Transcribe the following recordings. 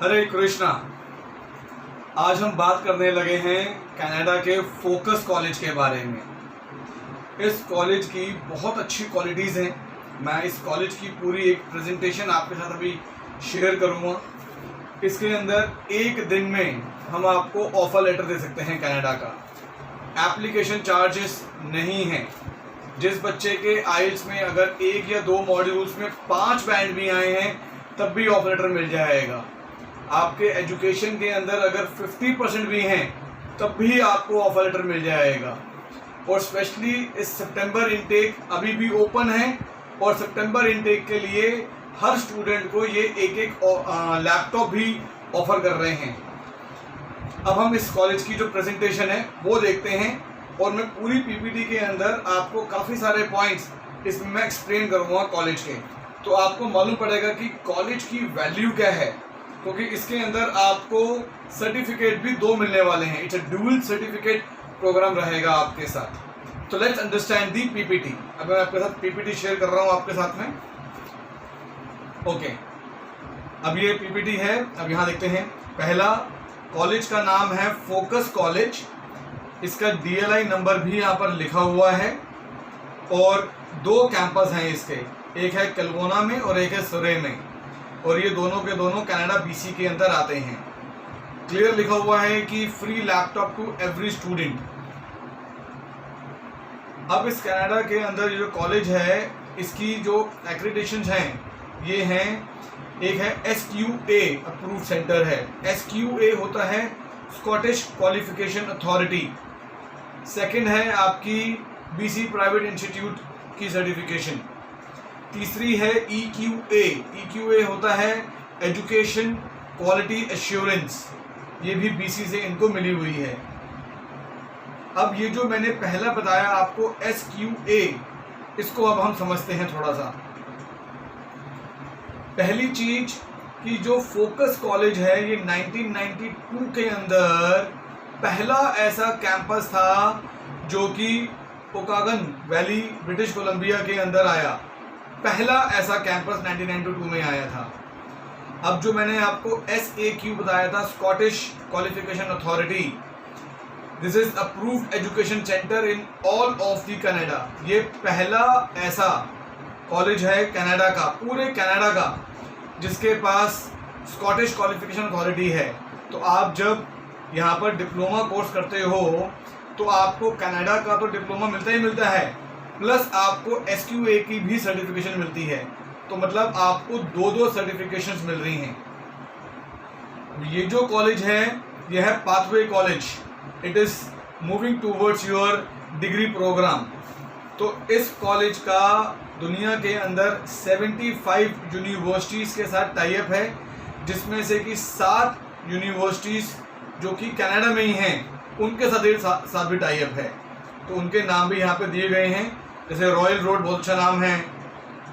हरे कृष्णा। आज हम बात करने लगे हैं कनाडा के फोकस कॉलेज के बारे में। इस कॉलेज की बहुत अच्छी क्वालिटीज़ हैं। मैं इस कॉलेज की पूरी एक प्रेजेंटेशन आपके साथ अभी शेयर करूँगा। इसके अंदर एक दिन में हम आपको ऑफर लेटर दे सकते हैं कनाडा का। एप्लीकेशन चार्जेस नहीं हैं। जिस बच्चे के आइल्स में अगर एक या दो मॉड्यूल्स में 5 बैंड भी आए हैं तब भी ऑफर लेटर मिल जाएगा। आपके एजुकेशन के अंदर अगर 50% भी हैं तब भी आपको ऑफर लेटर मिल जाएगा। और स्पेशली इस सितंबर इनटेक अभी भी ओपन है और सितंबर इनटेक के लिए हर स्टूडेंट को ये एक लैपटॉप भी ऑफर कर रहे हैं। अब हम इस कॉलेज की जो प्रेजेंटेशन है वो देखते हैं और मैं पूरी पीपीटी के अंदर आपको काफ़ी सारे पॉइंट्स इसमें मैं एक्सप्लेन करूँगा कॉलेज के, तो आपको मालूम पड़ेगा कि कॉलेज की वैल्यू क्या है, क्योंकि इसके अंदर आपको सर्टिफिकेट भी 2 मिलने वाले हैं। It's a dual certificate program रहेगा आपके साथ। तो लेट्स अंडरस्टैंड दी पीपीटी। अब मैं आपके साथ पीपीटी शेयर कर रहा हूँ आपके साथ में। ओके, अब ये पीपीटी है। अब यहाँ देखते हैं, पहला कॉलेज का नाम है फोकस कॉलेज। इसका डीएलआई नंबर भी यहाँ पर लिखा हुआ है और 2 कैंपस हैं इसके, एक है केल्वोना में और एक है सुरे में, और ये दोनों के दोनों कनाडा बीसी के अंदर आते हैं। क्लियर लिखा हुआ है कि free laptop to every student. अब इस कनाडा के अंदर जो कॉलेज है इसकी जो एक्रेडिटेशन हैं ये हैं, एक है SQA अप्रूव सेंटर है। SQA होता है स्कॉटिश क्वालिफिकेशन अथॉरिटी। सेकंड है आपकी BC प्राइवेट इंस्टीट्यूट की सर्टिफिकेशन। तीसरी है EQA होता है एजुकेशन क्वालिटी एश्योरेंस, ये भी BC से इनको मिली हुई है। अब ये जो मैंने पहला बताया आपको SQA, इसको अब हम समझते हैं थोड़ा सा। पहली चीज कि जो फोकस कॉलेज है ये 1992 के अंदर पहला ऐसा कैंपस था जो कि ओकागन वैली ब्रिटिश कोलंबिया के अंदर आया। पहला ऐसा कैंपस 1992 में आया था। अब जो मैंने आपको SAQ बताया था, Scottish qualification authority, this is approved education centre in all of the Canada. ये पहला ऐसा कॉलेज है कनाडा का, पूरे कनाडा का, जिसके पास स्कॉटिश क्वालिफिकेशन अथॉरिटी है। तो आप जब यहाँ पर डिप्लोमा कोर्स करते हो तो आपको कनाडा का तो डिप्लोमा मिलता ही मिलता है, प्लस आपको SQA की भी सर्टिफिकेशन मिलती है। तो मतलब आपको 2 सर्टिफिकेशंस मिल रही हैं। ये जो कॉलेज है यह है pathway college. It is moving towards your degree program. तो इस कॉलेज का दुनिया के अंदर 75 यूनिवर्सिटीज़ के साथ टाई अप है, जिसमें से कि 7 यूनिवर्सिटीज़ जो कि कनाडा में ही हैं उनके साथ भी टाई अप है। तो उनके नाम भी यहाँ पे दिए गए हैं, जैसे रॉयल रोड बहुत अच्छा नाम है,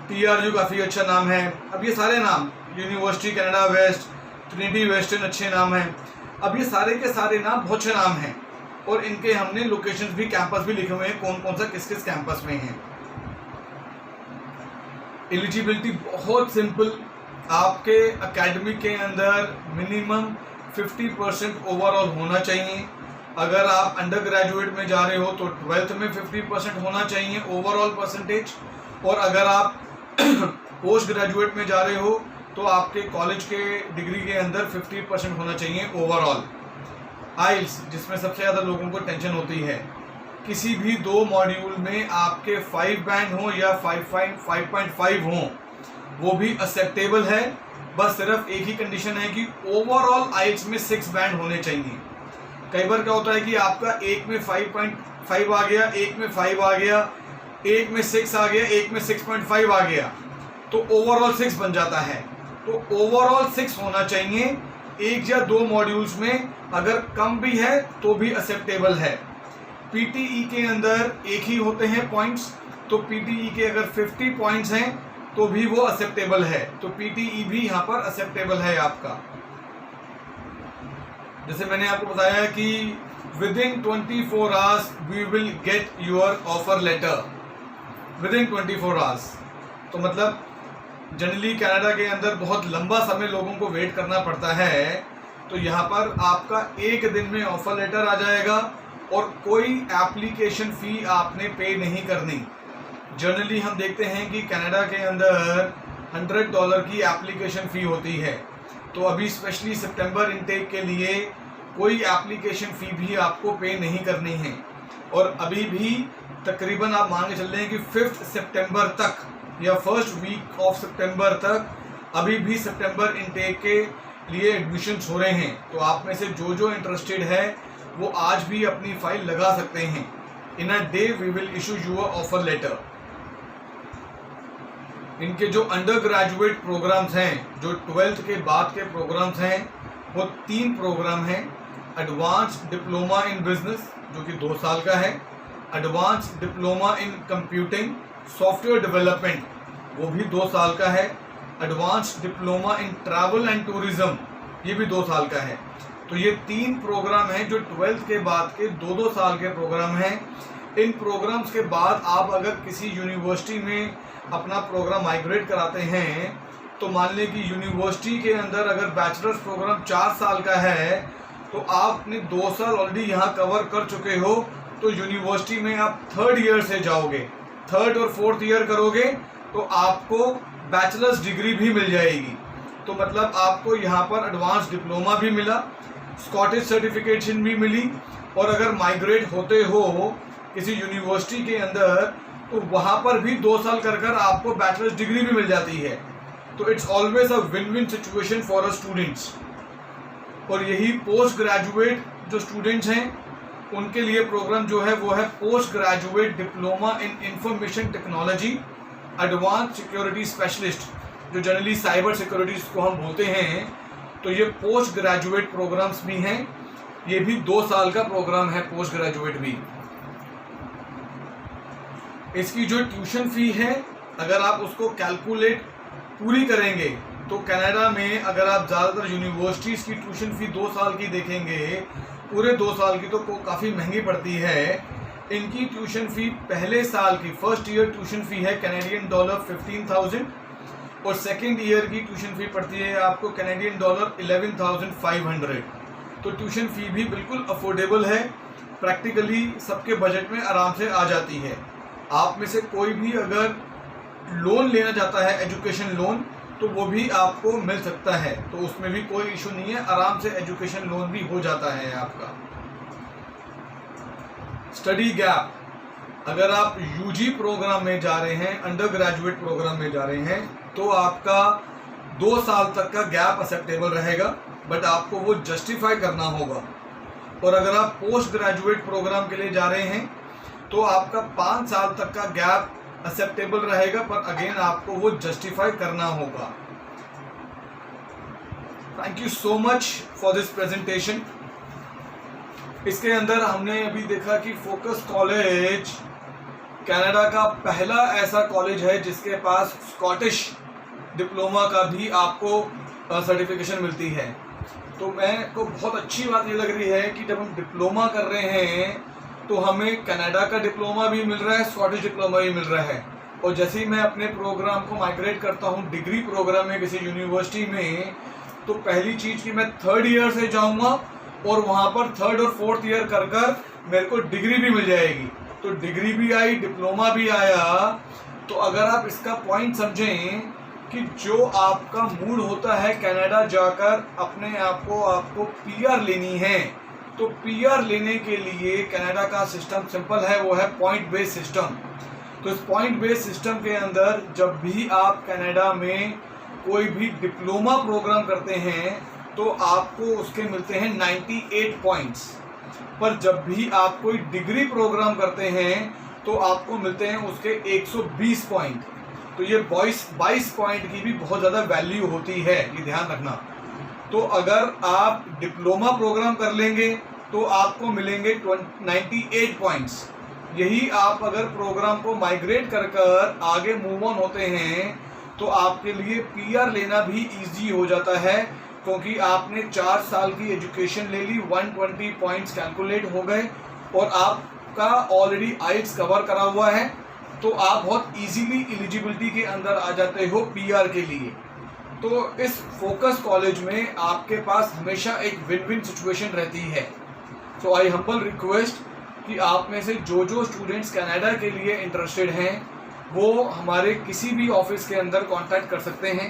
TRU काफ़ी अच्छा नाम है। अब ये सारे नाम, university Canada West, Trinity Western अच्छे नाम हैं। अब ये सारे के सारे नाम बहुत अच्छे नाम हैं और इनके हमने लोकेशंस भी, कैंपस भी लिखे हुए हैं, कौन कौन सा किस किस कैंपस में हैं। एलिजिबिलिटी बहुत सिंपल, आपके एकेडमिक के अंदर मिनिमम 50% ओवरऑल होना चाहिए। अगर आप अंडर ग्रेजुएट में जा रहे हो तो 12th में 50% होना चाहिए ओवरऑल परसेंटेज, और अगर आप पोस्ट ग्रेजुएट में जा रहे हो तो आपके कॉलेज के डिग्री के अंदर 50% होना चाहिए ओवरऑल। आइल्स, जिसमें सबसे ज़्यादा लोगों को टेंशन होती है, किसी भी 2 मॉड्यूल में आपके 5 बैंड हो या 5.5 हो, वो भी एक्सेप्टेबल है। बस सिर्फ एक ही कंडीशन है कि ओवरऑल आइल्स में 6 बैंड होने चाहिए। कई बार क्या होता है कि आपका एक में 5.5 आ गया, एक में 5 आ गया, एक में 6 आ गया, एक में 6.5 आ गया, तो ओवरऑल 6 बन जाता है। तो ओवरऑल 6 होना चाहिए। 1 या 2 मॉड्यूल्स में अगर कम भी है तो भी एक्सेप्टेबल है। PTE के अंदर एक ही होते हैं पॉइंट्स, तो PTE के अगर 50 पॉइंट्स हैं तो भी वो एक्सेप्टेबल है। तो PTE भी यहाँ पर एक्सेप्टेबल है आपका। जैसे मैंने आपको बताया कि within 24 hours we will get your offer letter. Within 24 hours तो मतलब जनरली कनाडा के अंदर बहुत लंबा समय लोगों को वेट करना पड़ता है, तो यहाँ पर आपका एक दिन में ऑफर लेटर आ जाएगा और कोई एप्लीकेशन फ़ी आपने पे नहीं करनी। जनरली हम देखते हैं कि कनाडा के अंदर $100 की एप्लीकेशन फ़ी होती है, तो अभी स्पेशली सितंबर इनटेक के लिए कोई एप्लीकेशन फ़ी भी आपको पे नहीं करनी है। और अभी भी तकरीबन आप मान के चल रहे हैं कि 5 सितंबर तक या फर्स्ट वीक ऑफ सितंबर तक अभी भी सितंबर इनटेक के लिए एडमिशन्स हो रहे हैं। तो आप में से जो इंटरेस्टेड है वो आज भी अपनी फाइल लगा सकते हैं। In a day we will issue you a offer letter. इनके जो अंडर ग्रेजुएट प्रोग्राम्स हैं, जो 12th के बाद के प्रोग्राम्स हैं, वो 3 प्रोग्राम हैं। एडवांस डिप्लोमा इन बिजनेस जो कि 2 साल का है, advance diploma in computing software development वो भी 2 साल का है, advance diploma in travel and tourism ये भी 2 साल का है। तो ये 3 प्रोग्राम हैं जो 12th के बाद के 2-2 साल के प्रोग्राम हैं। इन प्रोग्राम्स के बाद आप अगर किसी यूनिवर्सिटी में अपना प्रोग्राम माइग्रेट कराते हैं, तो मान लें कि यूनिवर्सिटी के अंदर अगर बैचलर्स प्रोग्राम 4 साल का है, तो आपने 2 साल ऑलरेडी यहाँ कवर कर चुके हो, तो यूनिवर्सिटी में आप 3rd ईयर से जाओगे, 3rd और 4th ईयर करोगे तो आपको बैचलर्स डिग्री भी मिल जाएगी। तो मतलब आपको यहाँ पर एडवांस डिप्लोमा भी मिला, स्कॉटिश सर्टिफिकेशन भी मिली, और अगर माइग्रेट होते हो किसी यूनिवर्सिटी के अंदर तो वहाँ पर भी 2 साल कर आपको बैचलर्स डिग्री भी मिल जाती है। तो it's always a win win situation for a students. और यही पोस्ट ग्रेजुएट जो स्टूडेंट्स हैं उनके लिए प्रोग्राम जो है वो है post graduate diploma in information technology advance security specialist, जो जनरली साइबर सिक्योरिटी को हम बोलते हैं। तो ये पोस्ट ग्रेजुएट प्रोग्राम्स भी हैं, ये भी 2 साल का प्रोग्राम है पोस्ट ग्रेजुएट भी। इसकी जो ट्यूशन फी है अगर आप उसको कैलकुलेट पूरी करेंगे तो कनाडा में अगर आप ज़्यादातर यूनिवर्सिटीज़ की ट्यूशन फी 2 साल की देखेंगे, पूरे 2 साल की तो काफ़ी महंगी पड़ती है। इनकी ट्यूशन फी पहले साल की फर्स्ट ईयर ट्यूशन फी है कैनेडियन डॉलर 15,000 और सेकेंड ईयर की ट्यूशन फी पड़ती है आपको कैनेडियन डॉलर 11,500। तो ट्यूशन फी भी बिल्कुल अफोर्डेबल है, प्रैक्टिकली सबके बजट में आराम से आ जाती है। आप में से कोई भी अगर लोन लेना चाहता है एजुकेशन लोन तो वो भी आपको मिल सकता है, तो उसमें भी कोई इशू नहीं है, आराम से एजुकेशन लोन भी हो जाता है आपका। स्टडी गैप, अगर आप यूजी प्रोग्राम में जा रहे हैं, अंडर ग्रेजुएट प्रोग्राम में जा रहे हैं, तो आपका 2 साल तक का गैप एक्सेप्टेबल रहेगा, बट आपको वो जस्टिफाई करना होगा। और अगर आप पोस्ट ग्रेजुएट प्रोग्राम के लिए जा रहे हैं तो आपका 5 साल तक का गैप एक्सेप्टेबल रहेगा, पर अगेन आपको वो जस्टिफाई करना होगा। Thank you so much for this presentation. इसके अंदर हमने अभी देखा कि फोकस कॉलेज कनाडा का पहला ऐसा कॉलेज है जिसके पास स्कॉटिश डिप्लोमा का भी आपको सर्टिफिकेशन मिलती है। तो मैं को बहुत अच्छी बात ये लग रही है कि जब हम डिप्लोमा कर रहे हैं तो हमें कनाडा का डिप्लोमा भी मिल रहा है, स्कॉटिश डिप्लोमा भी मिल रहा है। और जैसे ही मैं अपने प्रोग्राम को माइग्रेट करता हूँ डिग्री प्रोग्राम में किसी यूनिवर्सिटी में, तो पहली चीज़ कि मैं 3rd ईयर से जाऊँगा और वहाँ पर 3rd और 4th ईयर कर मेरे को डिग्री भी मिल जाएगी। तो डिग्री भी आई, डिप्लोमा भी आया। तो अगर आप इसका पॉइंट समझें कि जो आपका मूड होता है कनाडा जाकर अपने आपको पीआर लेनी है, तो पीआर लेने के लिए कनाडा का सिस्टम सिंपल है, वो है पॉइंट बेस्ड सिस्टम। तो इस पॉइंट बेस्ड सिस्टम के अंदर जब भी आप कनाडा में कोई भी डिप्लोमा प्रोग्राम करते हैं तो आपको उसके मिलते हैं 98 पॉइंट्स, पर जब भी आप कोई डिग्री प्रोग्राम करते हैं तो आपको मिलते हैं उसके 120 पॉइंट। तो ये 22 पॉइंट की भी बहुत ज़्यादा वैल्यू होती है, ये ध्यान रखना। तो अगर आप डिप्लोमा प्रोग्राम कर लेंगे तो आपको मिलेंगे 98 पॉइंट्स। यही आप अगर प्रोग्राम को माइग्रेट कर आगे मूव ऑन होते हैं तो आपके लिए पीआर लेना भी इजी हो जाता है, क्योंकि आपने 4 साल की एजुकेशन ले ली, 120 पॉइंट्स कैलकुलेट हो गए और आपका ऑलरेडी आइल्स कवर करा हुआ है तो आप बहुत इजीली एलिजिबिलिटी के अंदर आ जाते हो पीआर के लिए। तो इस फोकस कॉलेज में आपके पास हमेशा एक विन विन सिचुएशन रहती है। सो आई हम्बल रिक्वेस्ट कि आप में से जो स्टूडेंट्स कनाडा के लिए इंटरेस्टेड हैं वो हमारे किसी भी ऑफिस के अंदर कांटेक्ट कर सकते हैं।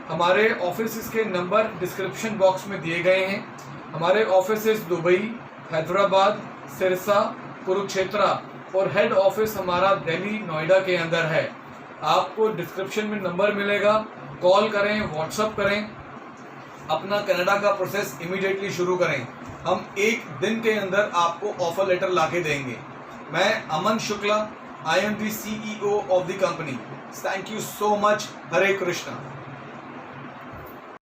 हमारे ऑफिस के नंबर डिस्क्रिप्शन बॉक्स में दिए गए हैं। हमारे ऑफिस दुबई, हैदराबाद, सिरसा, कुरुक्षेत्र और हेड ऑफिस हमारा दिल्ली, नोएडा के अंदर है। आपको डिस्क्रिप्शन में नंबर मिलेगा, कॉल करें, व्हाट्सअप करें, अपना कनाडा का प्रोसेस इमीडिएटली शुरू करें। हम एक दिन के अंदर आपको ऑफर लेटर लाके देंगे। मैं Aman Shukla, I am the CEO of the company. Thank you so much. Hare Krishna.